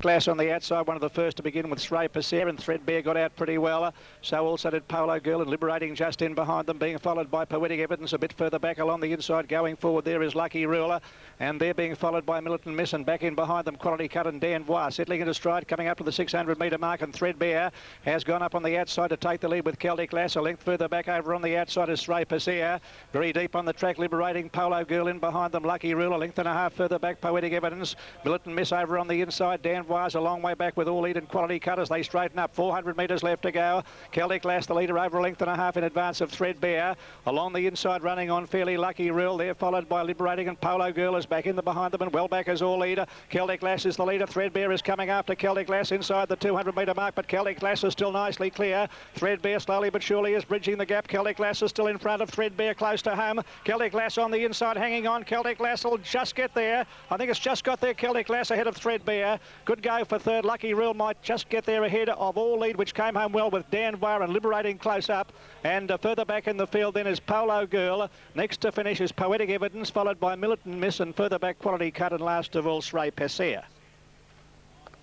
Class on the outside, one of the first to begin with Stray Passer, and Threadbare got out pretty well. So also did Polo Girl, and Liberating just in behind them, being followed by Poetic Evidence. A bit further back along the inside, going forward there is Lucky Ruler, and they're being followed by Militant Miss, and back in behind them Quality Cut and Dan Voix. Settling into stride, coming up to the 600 metre mark, and Threadbare has gone up on the outside to take the lead with Celtic Lass. A length further back over on the outside is Stray Passer. Very deep on the track, Liberating, Polo Girl in behind them, Lucky Ruler. A length and a half further back, Poetic Evidence. Militant Miss over on the inside, Dan Voix a long way back with All Lead and Quality Cut as they straighten up. 400 metres left to go. Celtic Lass, the leader, over a length and a half in advance of Threadbare. Along the inside, running on fairly Lucky Ruler. They're followed by Liberating, and Polo Girl is back in the behind them, and well back is All Leader. Celtic Lass is the leader. Threadbare is coming after Celtic Lass inside the 200 metre mark, but Celtic Lass is still nicely clear. Threadbare slowly but surely is bridging the gap. Celtic Lass is still in front of Threadbare, close to home. Celtic Lass on the inside, hanging on. Celtic Lass will just get there. I think it's just got there. Celtic Lass ahead of Threadbare. Good go for third. Lucky Rule might just get there ahead of All Lead, which came home well with Dan Voix and Liberating close up. And further back in the field then is Polo Girl. Next to finish is Poetic Evidence, followed by Militant Miss, and further back Quality Cut, and last of all Stray Passer.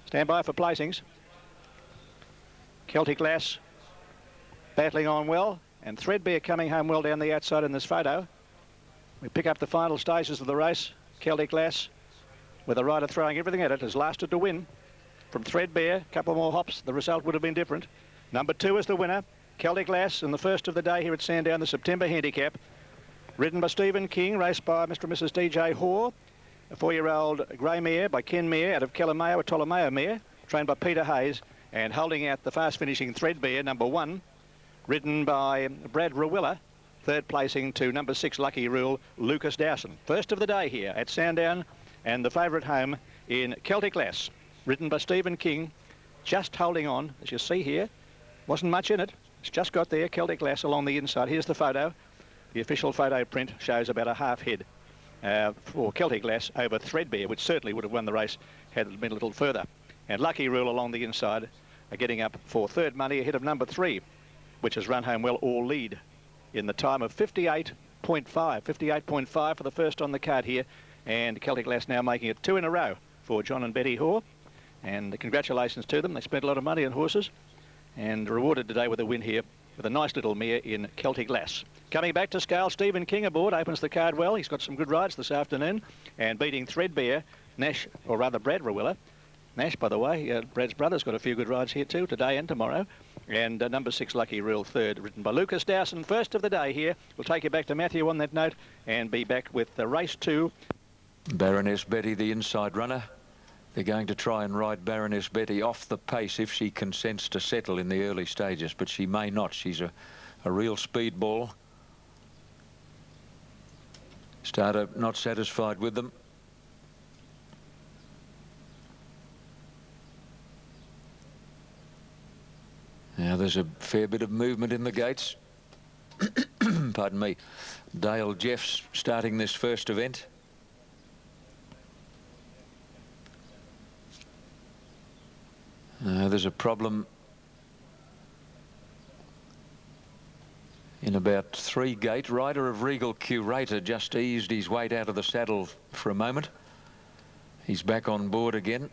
Stand by for placings. Celtic Lass battling on well, and Threadbare coming home well down the outside in this photo. We pick up the final stages of the race. Celtic Lass, with a rider throwing everything at it, has lasted to win. From Threadbare, a couple more hops, the result would have been different. Number 2 is the winner, Celtic Lass, in the first of the day here at Sandown, the September handicap. Ridden by Stephen King, raced by Mr. and Mrs. DJ Hoare. A 4-year-old grey mare by Ken Mare out of Calameo, a Ptolomeo mare, trained by Peter Hayes, and holding out the fast-finishing Threadbare, number 1, ridden by Brad Rawilla, third placing to number 6, Lucky Rule, Lucas Dowson. First of the day here at Sandown, and the favourite home in Celtic Lass, ridden by Stephen King, just holding on, as you see here. Wasn't much in it. It's just got there, Celtic Lass along the inside. Here's the photo. The official photo print shows about a half head for Celtic Lass over Threadbare, which certainly would have won the race had it been a little further. And Lucky Rule along the inside are getting up for third money ahead of number 3, which has run home well, All Lead, in the time of 58.5. 58.5 for the first on the card here. And Celtic Lass now making it 2 in a row for John and Betty Hoare. And congratulations to them. They spent a lot of money on horses and rewarded today with a win here with a nice little mare in Celtic Lass. Coming back to scale, Stephen King aboard, opens the card well. He's got some good rides this afternoon, and beating Threadbare, Nash, or rather Brad Rawilla. Nash, by the way, Brad's brother's got a few good rides here too, today and tomorrow. And number 6, Lucky Rule, third, ridden by Lucas Dowson. First of the day here. We'll take you back to Matthew on that note and be back with race 2. Baroness Betty, the inside runner. They're going to try and ride Baroness Betty off the pace if she consents to settle in the early stages, but she may not. She's a real speedball. Starter not satisfied with them. Now there's a fair bit of movement in the gates. Pardon me. Dale Jeffs starting this first event. There's a problem in about 3 gate. Rider of Regal Curator just eased his weight out of the saddle for a moment. He's back on board again.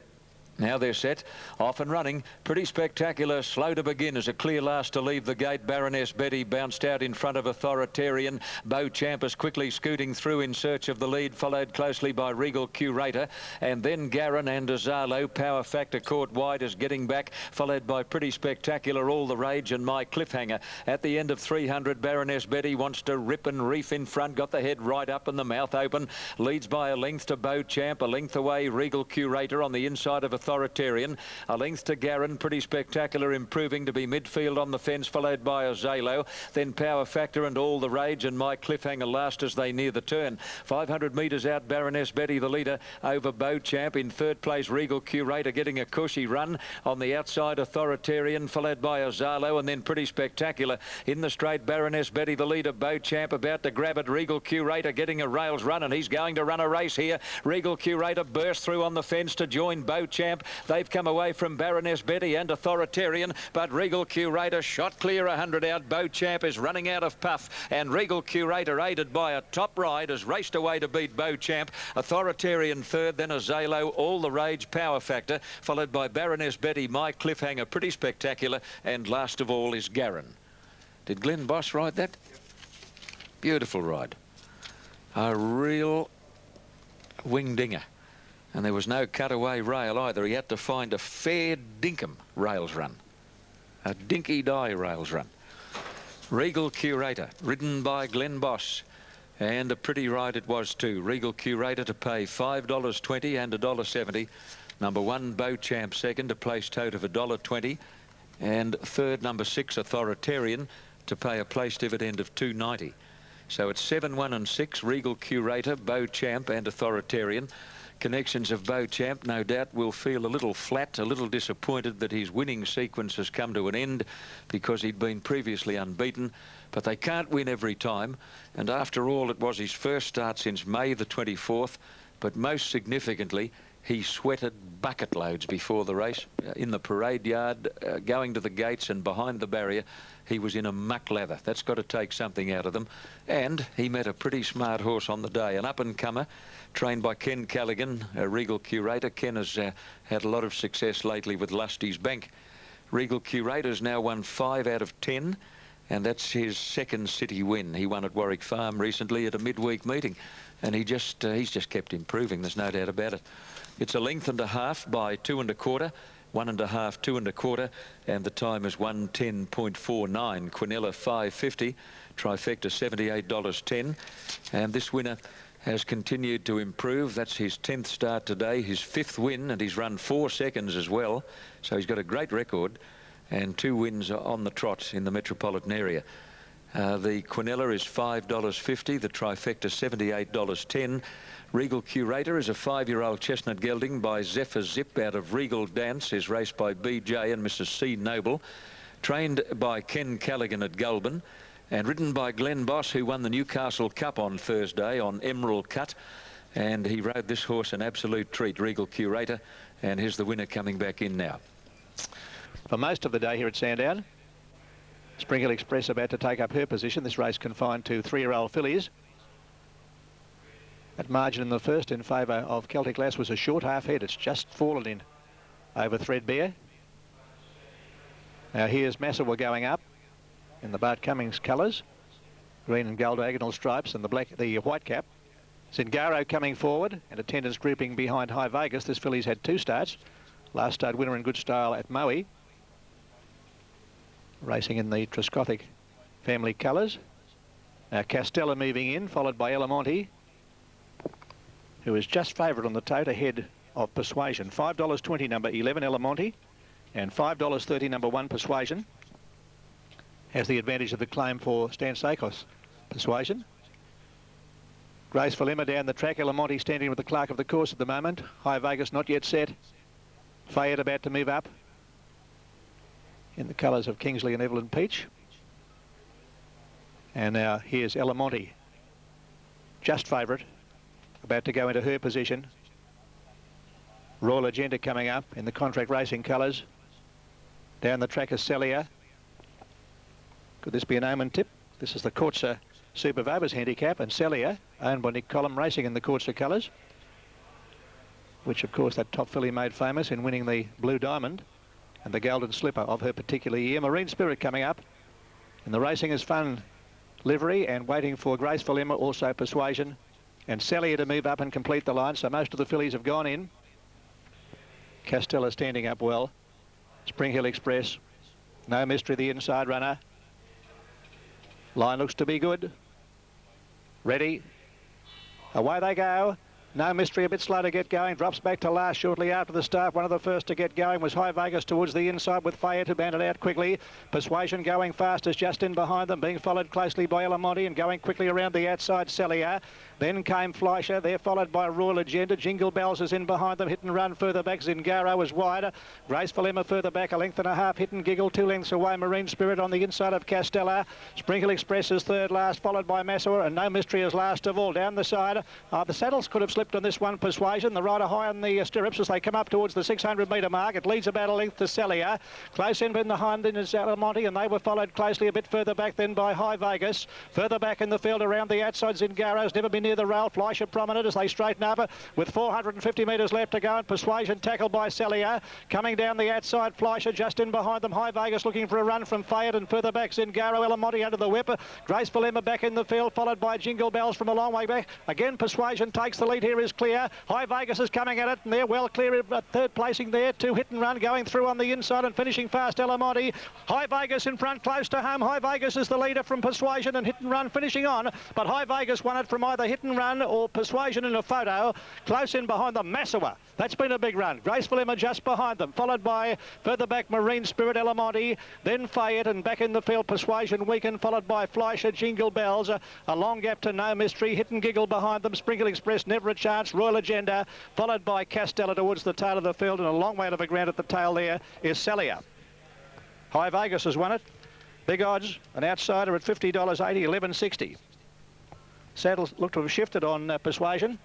Now they're set, off and running. Pretty spectacular, slow to begin as a clear last to leave the gate. Baroness Betty bounced out in front of Authoritarian. Beauchamp is quickly scooting through in search of the lead, followed closely by Regal Curator. And then Garin and Azalo. Power Factor caught wide as getting back, followed by Pretty Spectacular, All the Rage and My Cliffhanger. At the end of 300, Baroness Betty wants to rip and reef in front, got the head right up and the mouth open. Leads by a length to Beauchamp, a length away Regal Curator on the inside of Authoritarian, a length to Garin. Pretty Spectacular improving to be midfield on the fence, followed by Azalo. Then Power Factor and All the Rage and My Cliffhanger last as they near the turn. 500 metres out, Baroness Betty the leader over Beauchamp. In third place, Regal Curator getting a cushy run. On the outside, Authoritarian, followed by Azalo, and then Pretty Spectacular. In the straight, Baroness Betty the leader. Beauchamp about to grab it. Regal Curator getting a rails run, and he's going to run a race here. Regal Curator burst through on the fence to join Beauchamp. Champ. They've come away from Baroness Betty and Authoritarian, but Regal Curator shot clear 100 out. Beau Champ is running out of puff, and Regal Curator, aided by a top ride, has raced away to beat Beau Champ. Authoritarian third, then Azalo, All the Rage, Power Factor, followed by Baroness Betty, My Cliffhanger, Pretty Spectacular, and last of all is Garran. Did Glenn Boss ride that? Beautiful ride. A real wing dinger. And there was no cutaway rail either. He had to find a fair dinkum rails run. A dinky die rails run. Regal Curator, ridden by Glenn Boss. And a pretty ride it was too. Regal Curator to pay $5.20 and $1.70. Number 1, Beau Champ second, a place tote of $1.20. And third, number 6, Authoritarian, to pay a place dividend of $2.90. So it's 7, 1 and 6, Regal Curator, Beau Champ and Authoritarian. Connections of Beau Champ, no doubt, will feel a little flat, a little disappointed that his winning sequence has come to an end because he'd been previously unbeaten. But they can't win every time. And after all, it was his first start since May the 24th. But most significantly, he sweated bucket loads before the race. In the parade yard, going to the gates and behind the barrier, he was in a muck lather. That's got to take something out of them. And he met a pretty smart horse on the day, an up-and-comer, trained by Ken Callaghan, a Regal Curator. Ken has had a lot of success lately with Lusty's Bank. Regal Curator's now won 5 out of 10, and that's his second city win. He won at Warwick Farm recently at a midweek meeting, and he's just kept improving, there's no doubt about it. It's a length and a half by 2 1/4, 1 1/2, 2 1/4, and the time is 1:10.49. Quinella 5.50, trifecta $78.10, and this winner has continued to improve. That's his 10th start today, his 5th win, and he's run 4 seconds as well. So he's got a great record and 2 wins on the trot in the metropolitan area. The Quinella is $5.50, the trifecta $78.10. Regal Curator is a 5-year-old chestnut gelding by Zephyr Zip out of Regal Dance, is raced by BJ and Mrs. C. Noble, trained by Ken Callaghan at Goulburn, and ridden by Glenn Boss, who won the Newcastle Cup on Thursday on Emerald Cut. And he rode this horse an absolute treat, Regal Curator, and here's the winner coming back in now. For most of the day here at Sandown, Spring Hill Express about to take up her position. This race confined to 3-year-old fillies. That margin in the first in favour of Celtic Lass was a short half head. It's just fallen in over Threadbare. Now here's Massawa going up in the Bart Cummings colours, green and gold diagonal stripes and the white cap. Zingaro coming forward and attendance grouping behind High Vegas. This filly's had 2 starts. Last start winner in good style at Maui. Racing in the Trescothic family colours. Now Castella moving in, followed by Elamonte, who is just favourite on the tote ahead of Persuasion. $5.20 number 11 Elamonte and $5.30 number 1 Persuasion. Has the advantage of the claim for Stan Sakos. Persuasion. Graceful Emma down the track. Elamonte standing with the clerk of the course at the moment. High Vegas not yet set. Fayette about to move up in the colours of Kingsley and Evelyn Peach. And now here's Elamonte, just favourite, about to go into her position. Royal Agenda coming up in the contract racing colours. Down the track is Celia. Could this be an omen tip? This is the Courtsa Super Vobas handicap, and Celia, owned by Nick Collum, racing in the Courtsa colours, which of course that top filly made famous in winning the Blue Diamond and the Golden Slipper of her particular year. Marine Spirit coming up in the Racing is Fun livery, and waiting for Graceful Emma, also Persuasion, and Celia to move up and complete the line. So most of the fillies have gone in. Castella standing up well. Spring Hill Express, no mystery, the inside runner. Line looks to be good. Ready. Away they go. No mystery, a bit slow to get going. Drops back to last shortly after the start. One of the first to get going was High Vegas towards the inside, with Fayette, who banded out quickly. Persuasion going fast is just in behind them, being followed closely by Elamonte, and going quickly around the outside Celia. Then came Fleischer. They're followed by Royal Agenda. Jingle Bells is in behind them. Hit and Run further back. Zingaro is wider. Graceful Emma further back, a length and a half. Hit and Giggle 2 lengths away. Marine Spirit on the inside of Castella. Sprinkle Express is third last, followed by Massor, and No Mystery is last of all. Down the side, the saddles could have slipped on this one. Persuasion, the rider high on the stirrups as they come up towards the 600-metre mark. It leads about a length to Celia. Close in behind is Alamonte, and they were followed closely a bit further back then by High Vegas. Further back in the field around the outside, Zingaro's never been near the rail. Fleischer prominent as they straighten up with 450 metres left to go, and Persuasion tackled by Celia. Coming down the outside, Fleischer just in behind them. High Vegas looking for a run from Fayette, and further back Zingaro, Alamonte under the whip. Graceful Emma back in the field, followed by Jingle Bells from a long way back. Again, Persuasion takes the lead here, is clear. High Vegas is coming at it, and they're well clear at third placing there. 2 Hit and Run going through on the inside and finishing fast, Alamonte. High Vegas in front, close to home. High Vegas is the leader from Persuasion, and Hit and Run finishing on, but High Vegas won it from either Hit and Run or Persuasion in a photo. Close in behind them, Massor. That's been a big run. Graceful Emma just behind them, followed by further back Marine Spirit, Alamonte, then Fayette, and back in the field Persuasion Weekend, followed by Fleischer, Jingle Bells, a long gap to No Mystery. Hit and Giggle behind them, Sprinkle Express, Never a Chance, Royal Agenda, followed by Castella towards the tail of the field, and a long way to the ground at the tail there is Celia. High Vegas has won it. Big odds, an outsider at $50.80, $11.60. Saddles look to have shifted on Persuasion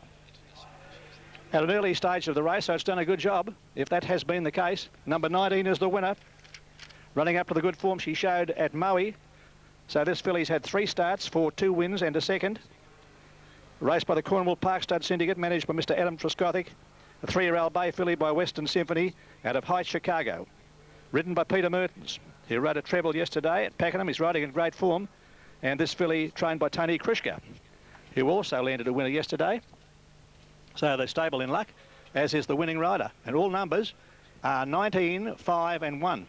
at an early stage of the race, so it's done a good job if that has been the case. Number 19 is the winner, running up to the good form she showed at Maui. So this filly's had 3 starts for 2 wins and a second. Raced by the Cornwall Park Stud Syndicate, managed by Mr. Adam Trescothick. A 3-year-old bay filly by Western Symphony out of Heights, Chicago. Ridden by Peter Mertens. He rode a treble yesterday at Pakenham. He's riding in great form. And this filly trained by Tony Krishka, who also landed a winner yesterday. So they're stable in luck, as is the winning rider. And all numbers are 19, 5 and 1.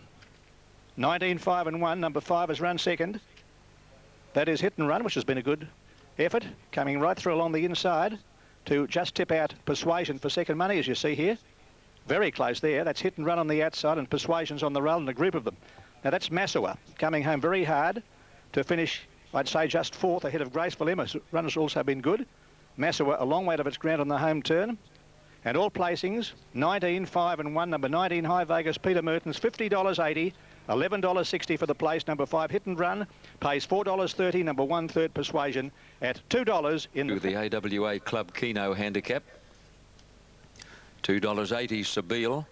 19, 5 and 1. Number 5 has run second. That is Hit and Run, which has been a good effort, coming right through along the inside to just tip out Persuasion for second money, as you see here. Very close there. That's Hit and Run on the outside, and Persuasion's on the rail, and a group of them. Now that's Massor coming home very hard to finish, I'd say, just 4th ahead of Graceful Emma. Run has also been good. Massor a long way to its ground on the home turn. And all placings, 19, 5 and 1. Number 19, High Vegas, Peter Mertens, $50.80. $11.60 for the place. Number 5, Hit and Run, pays $4.30. Number 1, Third Persuasion at $2 in the AWA Club Keno handicap. $2.80 Sabile.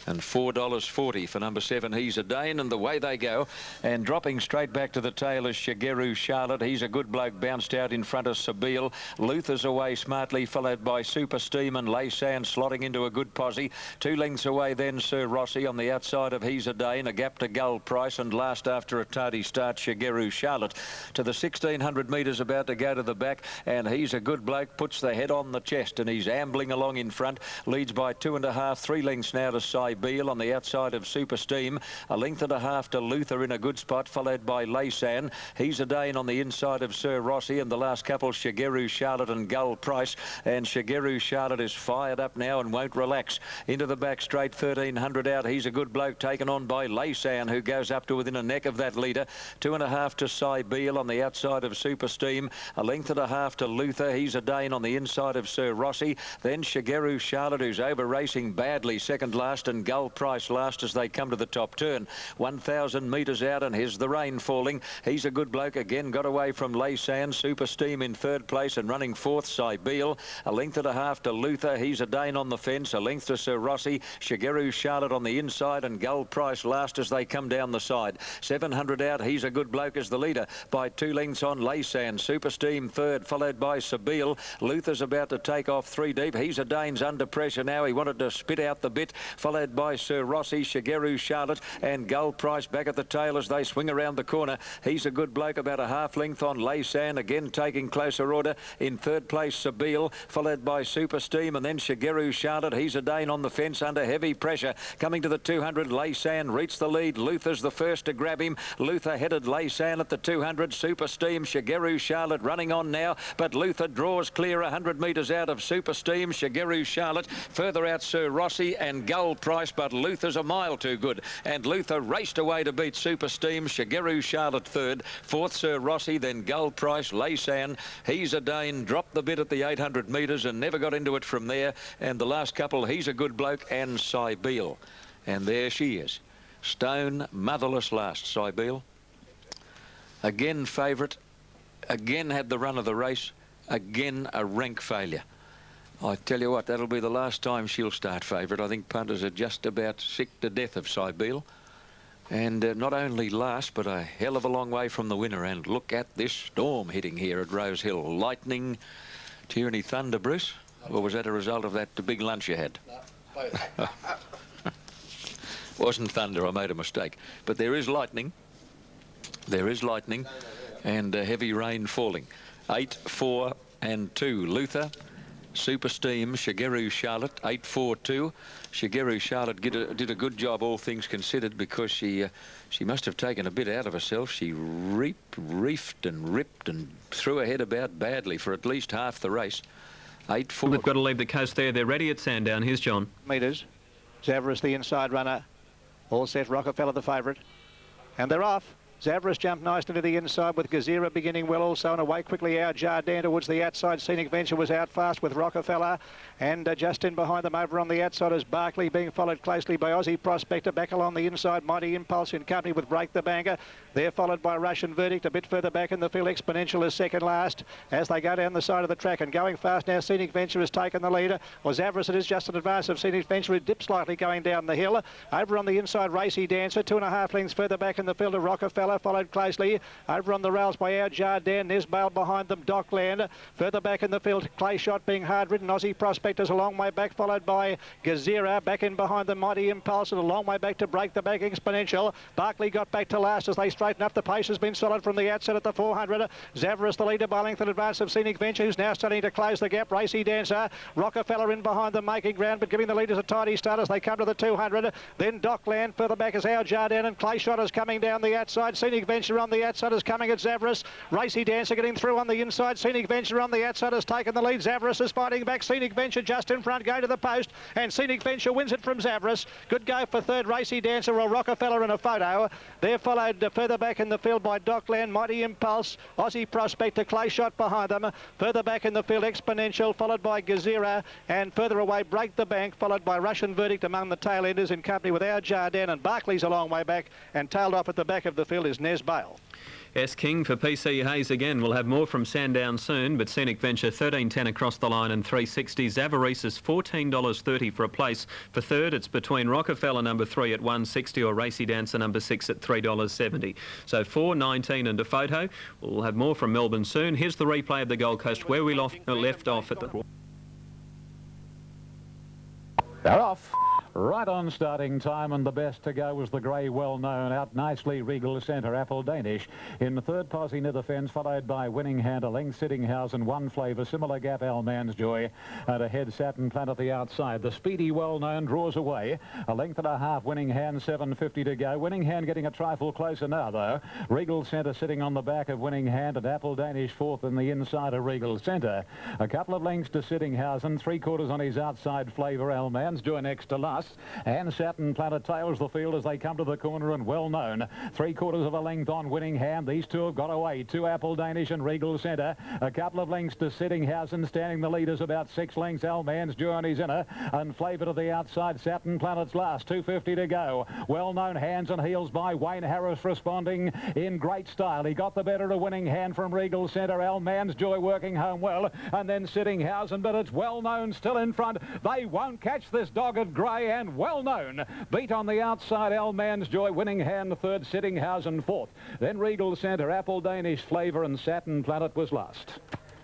And $4.40 for number 7, He's a Dane, and the way they go. And dropping straight back to the tail is Shigeru Charlotte. He's a good bloke, bounced out in front of Sabile. Luther's away smartly, followed by Super Steam and Laysan slotting into a good posse. 2 lengths away then Sir Rossi on the outside of He's a Dane, a gap to Gull Price, and last after a tardy start Shigeru Charlotte. To the 1600 metres, about to go to the back, and He's a good bloke, puts the head on the chest, and he's ambling along in front, leads by 2.5, 3 lengths now to Beale on the outside of Super Steam, a length and a half to Luther in a good spot, followed by Laysan. He's a Dane on the inside of Sir Rossi, and the last couple Shigeru Charlotte and Gull Price, and Shigeru Charlotte is fired up now and won't relax. Into the back straight, 1300 out. He's a good bloke, taken on by Laysan, who goes up to within a neck of that leader. 2.5 to Beale on the outside of Super Steam, a length and a half to Luther. He's a Dane on the inside of Sir Rossi, then Shigeru Charlotte, who's over racing badly, second last, and Gull Price last as they come to the top turn. 1,000 metres out, and here's the rain falling. He's a good bloke again, got away from Laysan. Super Steam in third place and running fourth, Beale. A length and a half to Luther. He's a Dane on the fence, a length to Sir Rossi. Shigeru Charlotte on the inside, and Gull Price last as they come down the side. 700 out. He's a good bloke as the leader by 2 lengths on Laysan. Super Steam third, followed by Sabile. Luther's about to take off 3 deep. He's a Dane's under pressure now. He wanted to spit out the bit, followed by Sir Rossi, Shigeru Charlotte, and Gull Price back at the tail as they swing around the corner. He's a good bloke, about a half length on Laysan, again taking closer order. In third place, Sabile, followed by Super Steam, and then Shigeru Charlotte. He's a Dane on the fence under heavy pressure. Coming to the 200, Laysan reached the lead. Luther's the first to grab him. Luther headed Laysan at the 200. Super Steam, Shigeru Charlotte running on now, but Luther draws clear 100 metres out of Super Steam. Shigeru Charlotte, further out Sir Rossi, and Gull Price price, but Luther's a mile too good. And Luther raced away to beat Super Steam, Shigeru Charlotte third, fourth Sir Rossi, then Gold Price, Laysan. He's a Dane, dropped the bit at the 800 metres and never got into it from there. And the last couple, He's a Good Bloke and Cybele. And there she is. Stone, motherless last, Cybele. Again favourite, again had the run of the race, again a rank failure. I tell you what, that'll be the last time she'll start favourite. I think punters are just about sick to death of Cybele. And not only last, but a hell of a long way from the winner. And look at this storm hitting here at Rose Hill. Lightning, tyranny, thunder, Bruce? Or was that a result of that big lunch you had? No, both. Wasn't thunder, I made a mistake. But there is lightning. There is lightning and heavy rain falling. 8, 4 and 2. Luther, Super Steam, Shigeru Charlotte, 8, 4, 2. Shigeru Charlotte did a good job, all things considered, because she must have taken a bit out of herself. She reefed and ripped and threw her head about badly for at least half the race. 8, 4. They've got to leave the coast there. They're ready at Sandown. Here's John. Metres. Zavras the inside runner. All set, Rockefeller the favourite. And they're off. Zavras jumped nicely to the inside with Gazira beginning well also, and away quickly our Jardin towards the outside. Scenic Venture was out fast with Rockefeller, and just in behind them over on the outside is Barclay, being followed closely by Aussie Prospector. Back along the inside, Mighty Impulse in company with Break the Banker. They're followed by Russian Verdict. A bit further back in the field, Exponential is second last as they go down the side of the track, and going fast now. Scenic Venture has taken the leader. Or Zavras, it is just in advance of Scenic Venture. It dips slightly going down the hill. Over on the inside, Racy Dancer, 2.5 lengths further back in the field of Rockefeller, followed closely over on the rails by our Jardin. Nesbale behind them, Dockland. Further back in the field, Clay Shot being hard ridden. Aussie Prospectors a long way back, followed by Gazira. Back in behind them, Mighty Impulse, and a long way back to Break the Bank, Exponential. Barclay got back to last as they straighten up. The pace has been solid from the outset at the 400. Zavras the leader by length in advance of Scenic Venture, who's now starting to close the gap. Racy Dancer, Rockefeller in behind them, making ground, but giving the leaders a tidy start as they come to the 200. Then Dockland, further back is our Jardin, and Clay Shot is coming down the outside. Scenic Venture on the outside is coming at Zavras. Racy Dancer getting through on the inside. Scenic Venture on the outside has taken the lead. Zavras is fighting back. Scenic Venture just in front, going to the post, and Scenic Venture wins it from Zavras. Good go for third, Racy Dancer, or Rockefeller in a photo. They're followed further back in the field by Dockland, Mighty Impulse, Aussie Prospector, Clay Shot behind them. Further back in the field, Exponential, followed by Gazira, and further away, Break the Bank, followed by Russian Verdict among the tail enders in company with our Jardin, and Barclay's a long way back, and tailed off at the back of the field is Nesbale. S. King for PC Hayes again. We'll have more from Sandown soon, but Scenic Venture $13.10 across the line and $3.60. Zavarisis $14.30 for a place. For third, it's between Rockefeller number 3 at $1.60 or Racy Dancer number 6 at $3.70. So 4, 19 and a photo. We'll have more from Melbourne soon. Here's the replay of the Gold Coast where we left off at the... They're off. Right on starting time, and the best to go was the grey well-known. Out nicely, Regal Centre, Apple Danish. In the third, Posse near the fence, followed by Winning Hand, a length, Sittinghausen, one flavour, similar gap, Alman's Joy. And ahead, Saturn Planet the outside. The speedy well-known draws away. A length and a half, Winning Hand, 7.50 to go. Winning Hand getting a trifle closer now, though. Regal Centre sitting on the back of Winning Hand, and Apple Danish fourth in the inside of Regal Centre. A couple of lengths to Sittinghausen, 3/4 on his outside flavour, Alman's Joy next to last. And Saturn Planet tails the field as they come to the corner, and well known. 3/4 of a length on Winning Hand. These two have got away. 2 Apple Danish and Regal Centre. A couple of lengths to Sittinghausen, standing the leaders about 6 lengths. Alman's Journey's inner, and Flavour to the outside. Saturn Planet's last. 2.50 to go. Well known, hands and heels by Wayne Harris, responding in great style. He got the better of Winning Hand from Regal Centre. Alman's Joy working home well, and then Sittinghausen, but it's well known still in front. They won't catch this dogged grey, and well known beat on the outside. Alman's Joy, Winning Hand third, Sittinghausen fourth. Then Regal Centre, Apple Danish, Flavour, and Saturn Planet was last.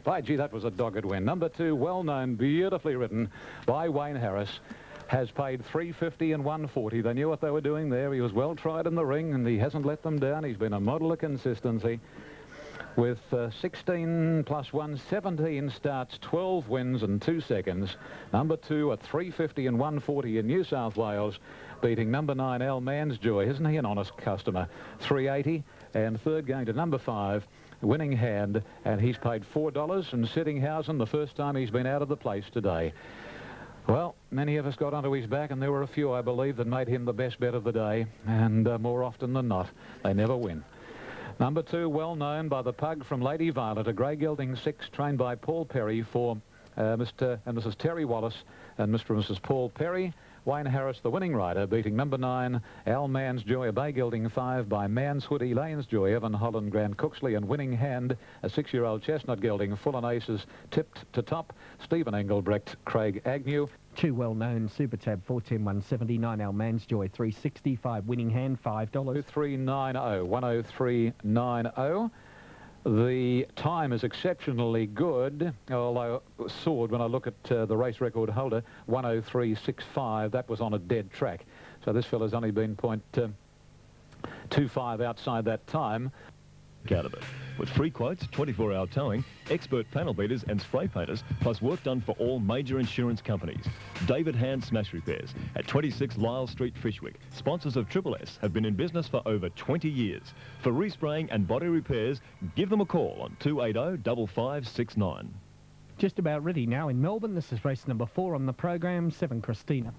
By gee, that was a dogged win. Number 2, well known, beautifully ridden by Wayne Harris, has paid $3.50 and $1.40. They knew what they were doing there. He was well tried in the ring, and he hasn't let them down. He's been a model of consistency. With 16 plus 1, 17 starts, 12 wins and 2 seconds. Number 2 at $3.50 and $1.40 in New South Wales, beating number 9 Alman's Joy. Isn't he an honest customer? $3.80. And third going to number 5, Winning Hand, and he's paid $4. And Sittinghausen, the first time he's been out of the place today. Well, many of us got onto his back, and there were a few, I believe, that made him the best bet of the day. And more often than not, they never win. Number 2, well known by the pug from Lady Violet, a grey gelding 6, trained by Paul Perry for Mr. and Mrs. Terry Wallace and Mr. and Mrs. Paul Perry. Wayne Harris, the winning rider, beating number 9, Al Man's Joy, a bay gelding 5 by Man's Hoodie, Lane's Joy, Evan Holland, Grant Cooksley, and Winning Hand, a 6-year-old chestnut gelding, Full and Aces, tipped to top, Stephen Engelbrecht, Craig Agnew. 2 well-known Super Tab 410-179, Al Man's Joy 365, Winning Hand $5. 10390, 10390. The time is exceptionally good, although soared when I look at the race record holder, 103.65. That was on a dead track. So this fella's only been 0.25 outside that time. Out of it. With free quotes, 24-hour towing, expert panel beaters and spray painters, plus work done for all major insurance companies. David Hand Smash Repairs at 26 Lyle Street, Fishwick. Sponsors of Triple S, have been in business for over 20 years. For respraying and body repairs, give them a call on 280-5569. Just about ready now in Melbourne. This is race number 4 on the program, 7 Christina.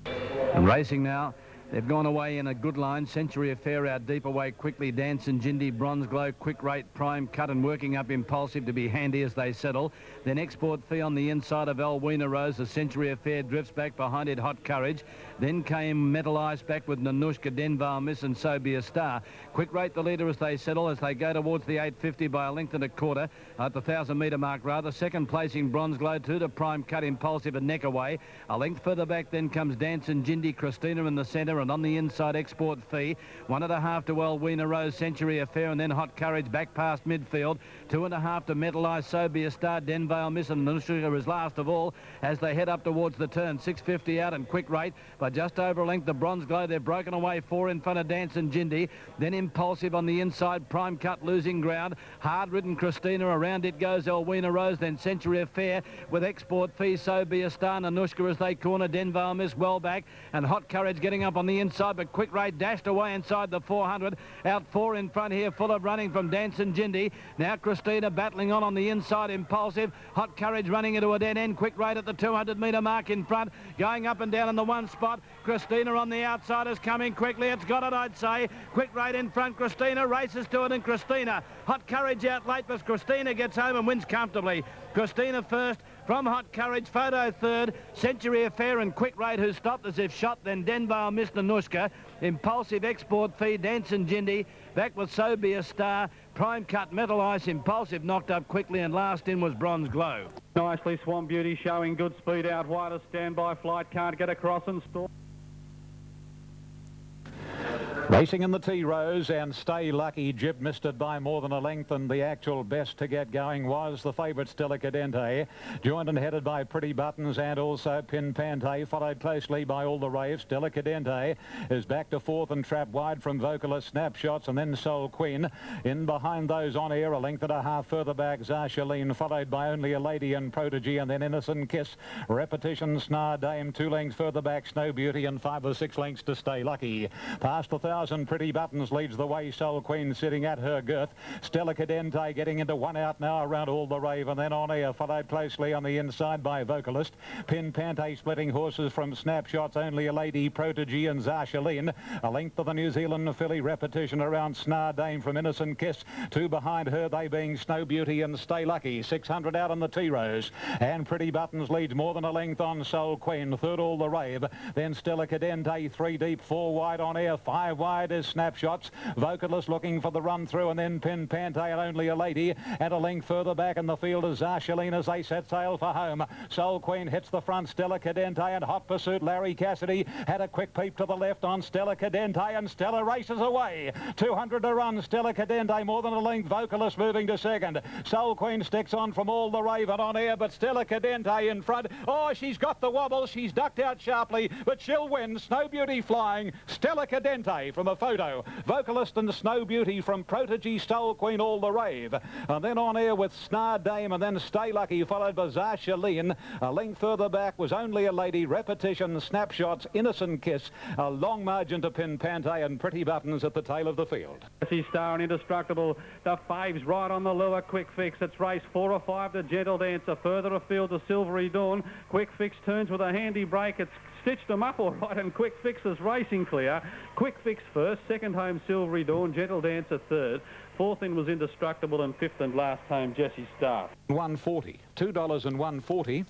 And racing now. They've gone away in a good line. Century Affair out deep away quickly. Dance and Jindy, Bronze Glow, Quick Rate, Prime Cut, and working up Impulsive to be handy as they settle. Then Export Fee on the inside of Alwina Rose. The Century Affair drifts back behind it, Hot Courage. Then came Metal Ice back with Nanushka, Denvale Miss, and So Be a Star. Quick Rate the leader as they settle, as they go towards the 850 by a length and a quarter. At the 1,000-metre mark, rather. Second placing, Bronze Glow, 2 to Prime Cut, Impulsive, and neck away. A length further back then comes Dance and Jindy, Christina in the centre, and on the inside Export Fee. 1.5 to Alwina Rose, Century Affair, and then Hot Courage back past midfield. 2.5 to Metal Ice, So Be a Star, Denvale Miss, and Nanushka is last of all as they head up towards the turn. 650 out and Quick Rate by just over a length. The Bronze Glow, they've broken away 4 in front of Dance and Jindy. Then Impulsive on the inside, Prime Cut losing ground. Hard-ridden Christina, around it goes Alwina Rose, then Century Affair with Export Fee, So Be a Star, Nanushka as they corner, Denvale Miss well back, and Hot Courage getting up on the inside, but Quick Rate dashed away inside the 400. Out 4 in front here, full of running from Dance and Jindy. Now Christina battling on the inside, Impulsive. Hot Courage running into a dead end. Quick Rate at the 200-metre mark in front, going up and down in the one spot. Christina on the outside is coming quickly. It's got it, I'd say. Quick Rate in front. Christina races to it, and Christina. Hot Courage out late, but Christina gets home and wins comfortably. Christina first from Hot Courage, Photo third, Century Affair and Quick Rate, who stopped as if shot, then Denvale Miss, Nanushka, Impulsive, Export Fee, Dance and Jindy, back with So Be a Star, Prime Cut, Metal Ice, Impulsive knocked up quickly, and last in was Bronze Glow. Nicely, Swan Beauty showing good speed out wide. A standby flight, can't get across and stall. Racing in the T-Rose, and Stay Lucky. Jib missed it by more than a length, and the actual best to get going was the favourite Stella Cadente, joined and headed by Pretty Buttons and also Pin Pante, followed closely by All the Rave. Stella Cadente is back to 4th and trap wide from Vocalist, Snapshots, and then Soul Queen. In behind those on air, a length and a half further back, Zarshaline, followed by Only a Lady and Protege, and then Innocent Kiss. Repetition, Snar Dame, 2 lengths further back, Snow Beauty, and 5 or 6 lengths to Stay Lucky. Past the 1,000, Pretty Buttons leads the way, Soul Queen sitting at her girth. Stella Cadente getting into 1 out now around All the Rave, and then on air, followed closely on the inside by Vocalist. Pin Pante splitting horses from Snapshots, Only a Lady, Protege, and Zarshaline. A length of the New Zealand filly. Repetition around Snar Dame from Innocent Kiss. 2 behind her, they being Snow Beauty and Stay Lucky. 600 out on the T-Rose. And Pretty Buttons leads more than a length on Soul Queen. 3rd, All the Rave. Then Stella Cadente, 3 deep, 4 wide on air, 5 wide is Snapshots. Vocalist looking for the run through, and then Pin Pante and Only a Lady. And a length further back in the field is Zarshaline as they set sail for home. Soul Queen hits the front. Stella Cadente and Hot Pursuit. Larry Cassidy had a quick peep to the left on Stella Cadente, and Stella races away. 200 to run. Stella Cadente more than a length. Vocalist moving to 2nd. Soul Queen sticks on from All the Rave and on air, but Stella Cadente in front. Oh, she's got the wobble. She's ducked out sharply, but she'll win. Snow Beauty flying. Stella Cadente from a photo. Vocalist and Snow Beauty from Protege, Stole Queen, All the Rave. And then on air with Snar Dame and then Stay Lucky, followed by Zarshaleen. A length further back was Only a Lady, Repetition, Snapshots, Innocent Kiss, a long margin to pin Pante and Pretty Buttons at the tail of the field. Jessie Star and Indestructible. The faves right on the lure. Quick Fix. It's race 4 or 5 to Gentle Dancer. Further afield to Silvery Dawn. Quick Fix turns with a handy break. It's stitched them up all right, and Quick Fix is racing clear. Quick Fix first, second home Silvery Dawn, Gentle Dancer third. Fourth in was Indestructible, and fifth and last home Jessie Star. $1.40, $2 and $1.40.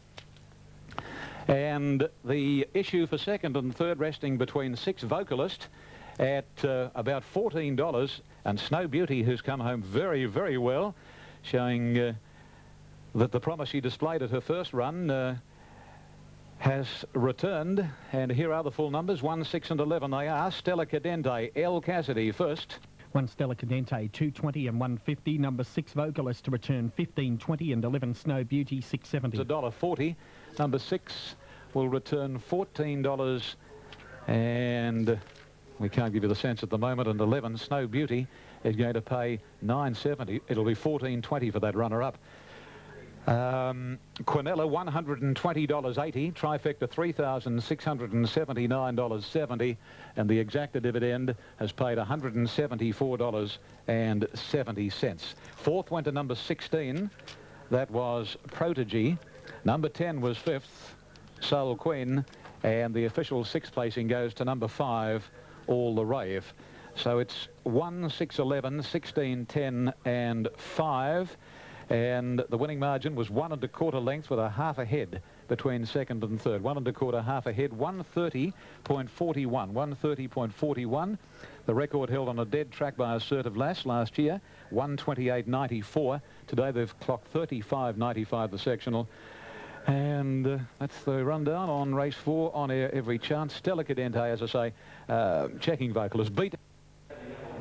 And the issue for second and third resting between Six Vocalist at about $14, and Snow Beauty, who's come home very, very well, showing that the promise she displayed at her first run has returned. And here are the full numbers, 1, 6 and 11 they are. Stella Cadente, El Cassidy first. 1 Stella Cadente, 2.20 and 1.50. Number 6 Vocalist to return 15.20 and 11 Snow Beauty, 6.70. It's $1.40. Number 6 will return $14 and we can't give you the sense at the moment. And 11 Snow Beauty is going to pay $9.70. It'll be $14.20 for that runner-up. Quinella, $120.80, trifecta $3,679.70, and the exacta dividend has paid $174.70. Fourth went to number 16, that was Protege. Number 10 was fifth, Soul Queen, and the official sixth placing goes to number 5, All the Rave. So it's 1, 6, 11, 16, 10 and 5. And the winning margin was 1 1/4 length with a half a head between second and third. 1 1/4 half a head, 130.41. 130.41. The record held on a dead track by Assertive Lass last year, 128.94. Today they've clocked 35.95 the sectional. And that's the rundown on race 4 on air every chance. Stella Cadente, as I say, checking Vocalist beat.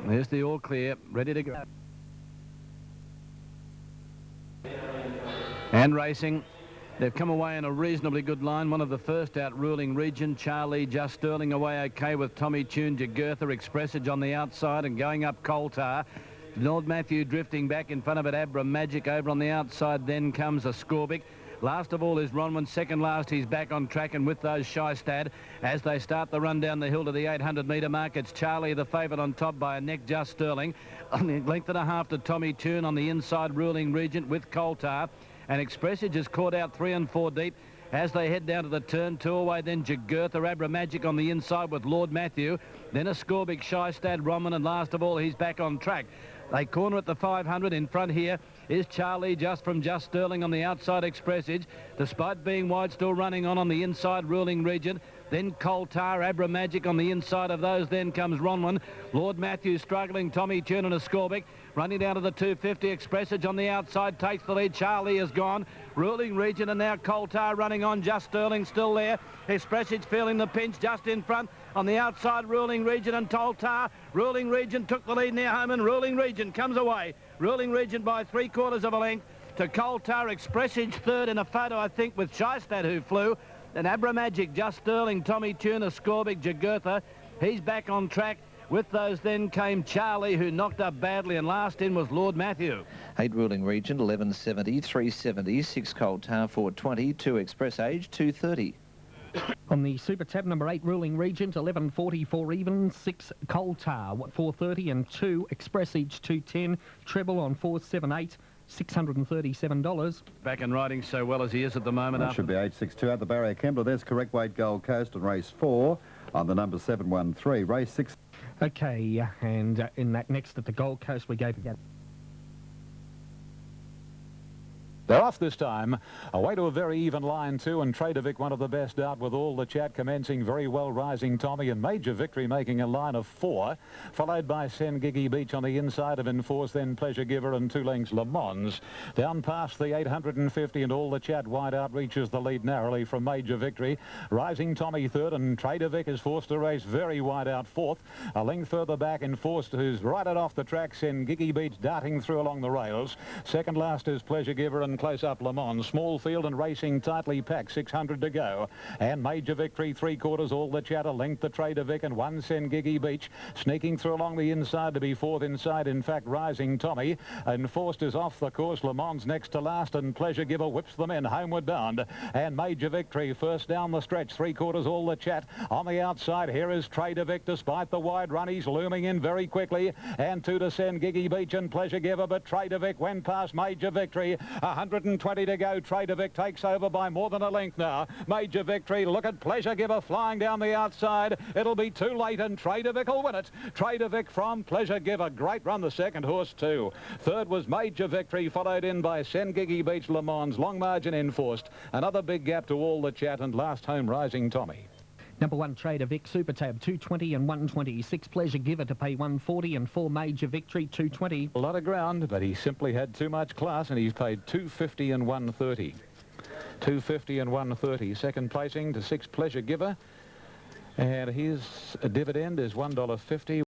There's the all clear, ready to go. And racing. They've come away in a reasonably good line. One of the first out ruling Region, Charlie Just Sterling away okay with Tommy Tune, Jagurtha, Expressage on the outside and going up Coltar. Lord Matthew drifting back in front of it, Abra Magic over on the outside. Then comes a Scorbic. Last of all is Ronwin. Second last, he's back on track and with those Shystad as they start the run down the hill to the 800-metre mark. It's Charlie, the favourite, on top by a neck, Just Sterling. On the length and a half to Tommy Tune on the inside, ruling Regent with Coltar. And Expressage is caught out 3 and 4 deep as they head down to the turn. 2 away, then Jagurtha, Abra Magic on the inside with Lord Matthew. Then a Scorbic, Shystad, Roman, and last of all, he's back on track. They corner at the 500. In front here is Charlie Just from Just Sterling on the outside, Expressage. Despite being wide, still running on the inside, ruling Regent. Then Coltar, Abra Magic on the inside of those. Then comes Ronwin. Lord Matthew struggling, Tommy Tune and a Scorbic. Running down to the 250, Expressage on the outside takes the lead. Charlie is gone. Ruling Regent and now Coltar running on. Just Sterling still there. Expressage feeling the pinch just in front. On the outside, Ruling Regent and Coltar. Ruling Regent took the lead near home and Ruling Regent comes away. Ruling Regent by 3/4 of a length to Coltar. Expressage third in a photo, I think, with Shystad who flew. Then Abra Magic, Just Sterling, Tommy Tune, a Scorbic, Jagurtha. He's back on track. With those then came Charlie, who knocked up badly, and last in was Lord Matthew. 8 Ruling Regent, 11.70, 3.70, 6 Coltar, 4.20, 2 Expressage, 2.30. On the Super Tab, number 8 Ruling Regent, 11.44 even, 6 Coltar, 4.30 and 2 Expressage, 2.10, treble on 4.78. $637. Back and riding so well as he is at the moment. That should be 8.62 at the barrier. Kembla, there's correct weight Gold Coast on race 4 on the number 713. Race 6. Okay, and in that next at the Gold Coast we gave again. They're off this time. Away to a very even line too, and Trader Vic, one of the best out with all the chat, commencing very well, Rising Tommy, and Major Victory making a line of 4, followed by Sengigi Beach on the inside of Enforce, then Pleasure Giver and 2 lengths Le Mans. Down past the 850 and all the chat, wide out reaches the lead narrowly from Major Victory. Rising Tommy third, and Trader Vic is forced to race very wide out fourth. A length further back, Enforced, who's right off the track, Sengigi Beach darting through along the rails. Second last is Pleasure Giver, and close up Le Mans. Small field and racing tightly packed, 600 to go. And Major Victory, 3/4 all the chatter. Length the Trader Vic and 1 Sengigi Beach. Sneaking through along the inside to be fourth inside. In fact, Rising Tommy. And Forced is off the course. Le Mans next to last, and Pleasure Giver whips them in homeward bound. And Major Victory first down the stretch, 3/4 all the chat. On the outside, here is Trader Vic despite the wide run. He's looming in very quickly. And 2 to Sengigi Beach and Pleasure Giver, but Trader Vic went past Major Victory. 120 to go. Trader Vic takes over by more than a length now. Major Victory, look at Pleasure Giver flying down the outside. It'll be too late and Trader Vic will win it. Trader Vic from Pleasure Giver. Great run, the second horse too. Third was Major Victory, followed in by Sengigi Beach, Le Mans. Long margin enforced. Another big gap to all the chat, and last home Rising Tommy. Number 1, Trader Vic, Super Tab, 220 and 120. 6, Pleasure Giver to pay 140, and 4, Major Victory, 220. A lot of ground, but he simply had too much class, and he's paid 250 and 130. 250 and 130. Second placing to 6, Pleasure Giver, and his dividend is $1.50.